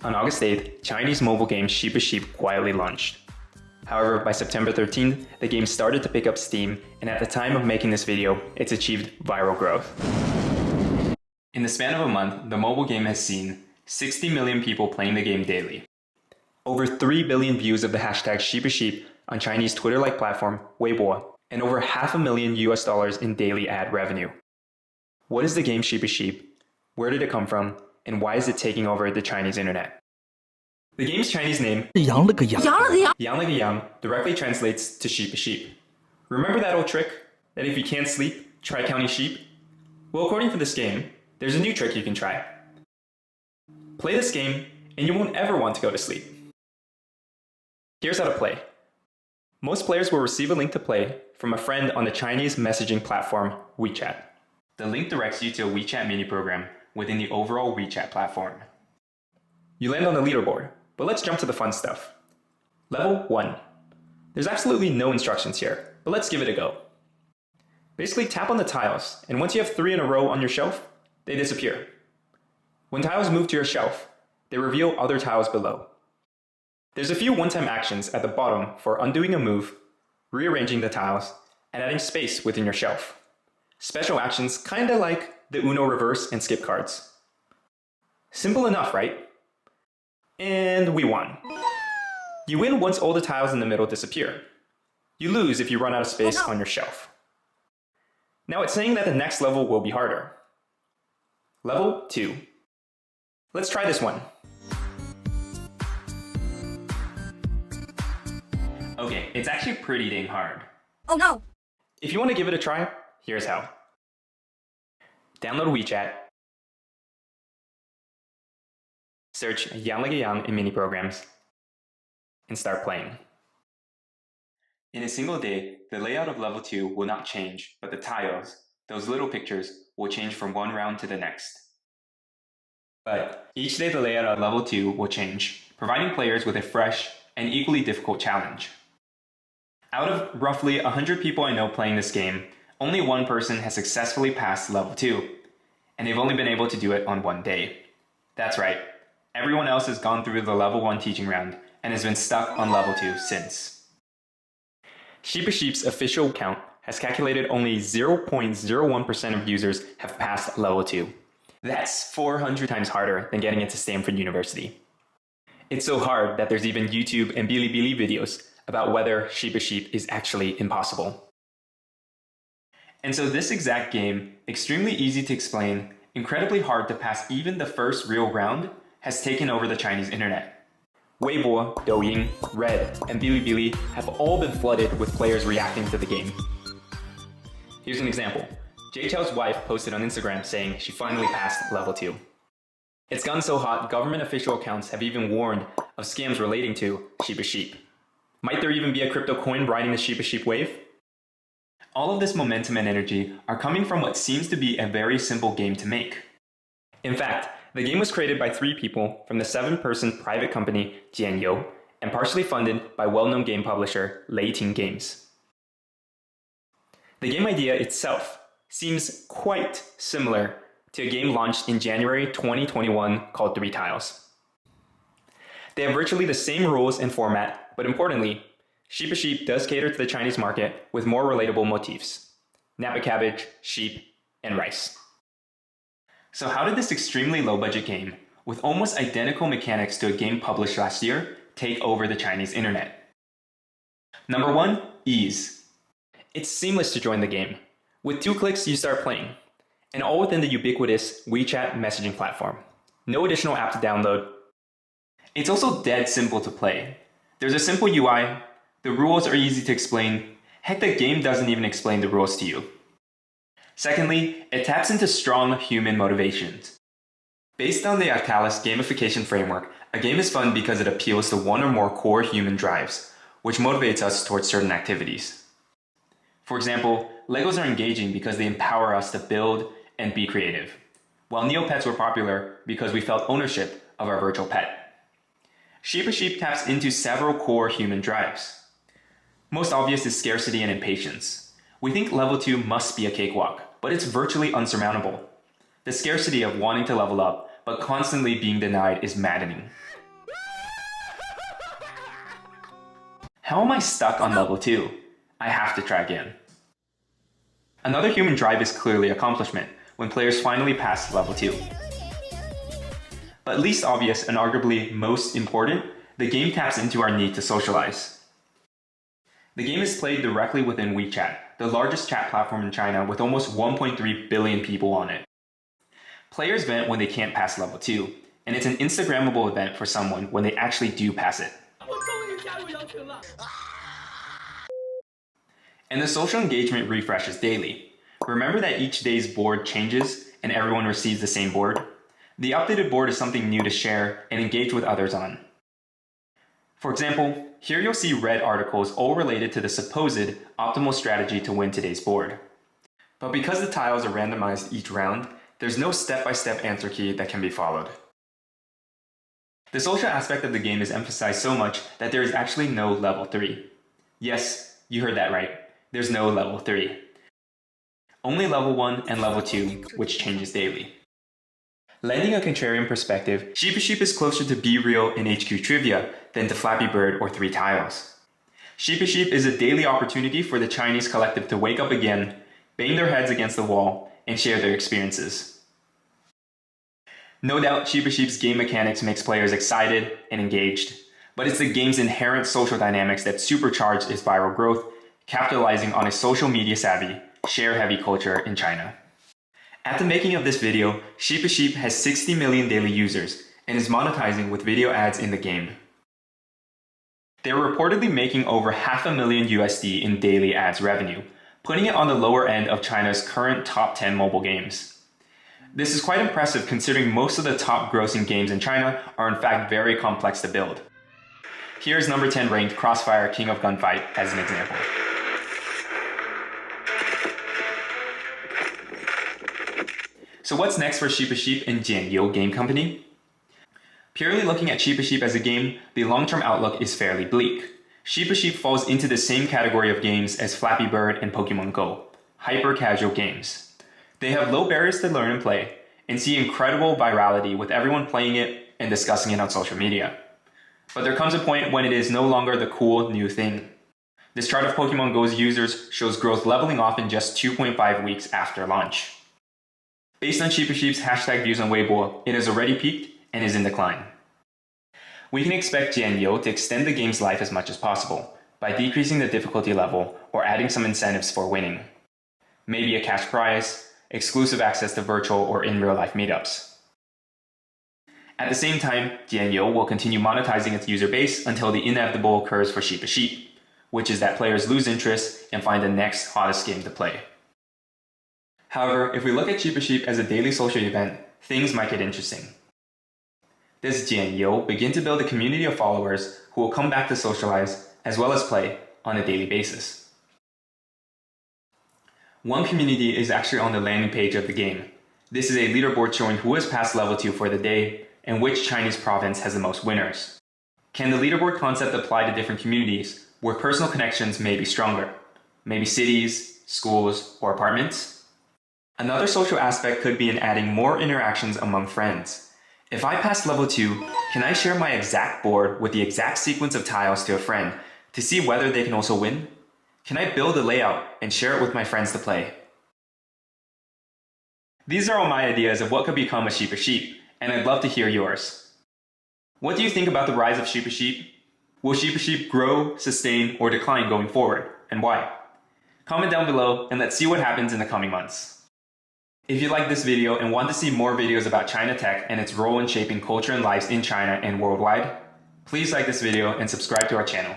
On August 8th, Chinese mobile game SheepASheep quietly launched. However, by September 13th, the game started to pick up steam, and at the time of making this video, it's achieved viral growth. In the span of a month, the mobile game has seen 60 million people playing the game daily, over 3 billion views of the hashtag SheepASheep on Chinese Twitter-like platform Weibo, and over $500,000 in daily ad revenue. What is the game SheepASheep? Where did it come from? And why is it taking over the Chinese internet? The game's Chinese name, 羊了个羊， 羊了个羊, directly translates to SheepASheep. Remember that old trick? That if you can't sleep, try counting sheep? Well, according to this game, there's a new trick you can try. Play this game, and you won't ever want to go to sleep. Here's how to play. Most players will receive a link to play from a friend on the Chinese messaging platform WeChat. The link directs you to a WeChat mini program within the overall WeChat platform. You land on the leaderboard, but let's jump to the fun stuff. Level 1. There's absolutely no instructions here, but let's give it a go. Basically, tap on the tiles, and once you have 3 in a row on your shelf, they disappear. When tiles move to your shelf, they reveal other tiles below. There's a few one-time actions at the bottom for undoing a move, rearranging the tiles, and adding space within your shelf. Special actions kinda like the Uno reverse and skip cards. Simple enough, right? And we won. You win once all the tiles in the middle disappear. You lose if you run out of space on your shelf. Now it's saying that the next level will be harder. Level 2. Let's try this one. Okay, it's actually pretty dang hard. Oh no! If you want to give it a try, here's how. Download WeChat, search羊了个羊 in mini programs, and start playing. In a single day, the layout of level 2 will not change, but the tiles, those little pictures, will change from one round to the next. But each day the layout of level 2 will change, providing players with a fresh and equally difficult challenge. Out of roughly 100 people I know playing this game, only one person has successfully passed level 2, and they've only been able to do it on one day. That's right, everyone else has gone through the level 1 teaching round and has been stuck on level 2 since. SheepASheep's official count has calculated only 0.01% of users have passed level 2. That's 400 times harder than getting into Stanford University. It's so hard that there's even YouTube and Bilibili videos about whether SheepASheep is actually impossible. And so this exact game, extremely easy to explain, incredibly hard to pass even the first real round, has taken over the Chinese internet. Weibo, Douyin, Red, and Bilibili have all been flooded with players reacting to the game. Here's an example. Jay Chou's wife posted on Instagram saying she finally passed level 2. It's gotten so hot, government official accounts have even warned of scams relating to SheepASheep. Might there even be a crypto coin riding the SheepASheep wave? All of this momentum and energy are coming from what seems to be a very simple game to make. In fact, the game was created by 3 people from the 7-person private company Jianyou and partially funded by well-known game publisher Leiting Games. The game idea itself seems quite similar to a game launched in January 2021 called 3 Tiles. They have virtually the same rules and format, but importantly, SheepASheep does cater to the Chinese market with more relatable motifs: Napa cabbage, sheep, and rice. So how did this extremely low-budget game, with almost identical mechanics to a game published last year, take over the Chinese internet? Number 1, ease. It's seamless to join the game. With 2 clicks, you start playing, and all within the ubiquitous WeChat messaging platform. No additional app to download. It's also dead simple to play. There's a simple UI, the rules are easy to explain, heck, the game doesn't even explain the rules to you. Secondly, it taps into strong human motivations. Based on the Atalis gamification framework, a game is fun because it appeals to one or more core human drives, which motivates us towards certain activities. For example, Legos are engaging because they empower us to build and be creative, while Neopets were popular because we felt ownership of our virtual pet. SheepASheep taps into several core human drives. Most obvious is scarcity and impatience. We think level 2 must be a cakewalk, but it's virtually unsurmountable. The scarcity of wanting to level up, but constantly being denied is maddening. How am I stuck on level 2? I have to try again. Another human drive is clearly accomplishment, when players finally pass level 2. But least obvious and arguably most important, the game taps into our need to socialize. The game is played directly within WeChat, the largest chat platform in China with almost 1.3 billion people on it. Players vent when they can't pass level 2, and it's an Instagrammable event for someone when they actually do pass it. And the social engagement refreshes daily. Remember that each day's board changes and everyone receives the same board? The updated board is something new to share and engage with others on. For example, here you'll see red articles all related to the supposed optimal strategy to win today's board. But because the tiles are randomized each round, there's no step-by-step answer key that can be followed. The social aspect of the game is emphasized so much that there is actually no level 3. Yes, you heard that right. There's no level 3. Only level 1 and level 2, which changes daily. Lending a contrarian perspective, SheepASheep is closer to Be Real and HQ Trivia than to Flappy Bird or 3 Tiles. SheepASheep is a daily opportunity for the Chinese collective to wake up again, bang their heads against the wall, and share their experiences. No doubt SheepASheep's game mechanics makes players excited and engaged, but it's the game's inherent social dynamics that supercharge its viral growth, capitalizing on a social media savvy, share-heavy culture in China. At the making of this video, SheepASheep has 60 million daily users and is monetizing with video ads in the game. They're reportedly making over $500,000 USD in daily ads revenue, putting it on the lower end of China's current top 10 mobile games. This is quite impressive considering most of the top grossing games in China are in fact very complex to build. Here's number 10 ranked Crossfire King of Gunfight as an example. So what's next for SheepASheep and Jianyo Game Company? Purely looking at SheepASheep as a game, the long-term outlook is fairly bleak. SheepASheep falls into the same category of games as Flappy Bird and Pokemon Go, hyper-casual games. They have low barriers to learn and play, and see incredible virality with everyone playing it and discussing it on social media. But there comes a point when it is no longer the cool new thing. This chart of Pokemon Go's users shows growth leveling off in just 2.5 weeks after launch. Based on SheepASheep's hashtag views on Weibo, it has already peaked and is in decline. We can expect Jianyo to extend the game's life as much as possible by decreasing the difficulty level or adding some incentives for winning. Maybe a cash prize, exclusive access to virtual or in real life meetups. At the same time, Jianyo will continue monetizing its user base until the inevitable occurs for SheepASheep, which is that players lose interest and find the next hottest game to play. However, if we look at SheepASheep as a daily social event, things might get interesting. Does Jianyo begin to build a community of followers who will come back to socialize as well as play on a daily basis? One community is actually on the landing page of the game. This is a leaderboard showing who has passed level 2 for the day and which Chinese province has the most winners. Can the leaderboard concept apply to different communities where personal connections may be stronger? Maybe cities, schools, or apartments? Another social aspect could be in adding more interactions among friends. If I pass level 2, can I share my exact board with the exact sequence of tiles to a friend to see whether they can also win? Can I build a layout and share it with my friends to play? These are all my ideas of what could become a SheepASheep, and I'd love to hear yours. What do you think about the rise of SheepASheep? Will SheepASheep grow, sustain, or decline going forward, and why? Comment down below and let's see what happens in the coming months. If you like this video and want to see more videos about China tech and its role in shaping culture and lives in China and worldwide, please like this video and subscribe to our channel.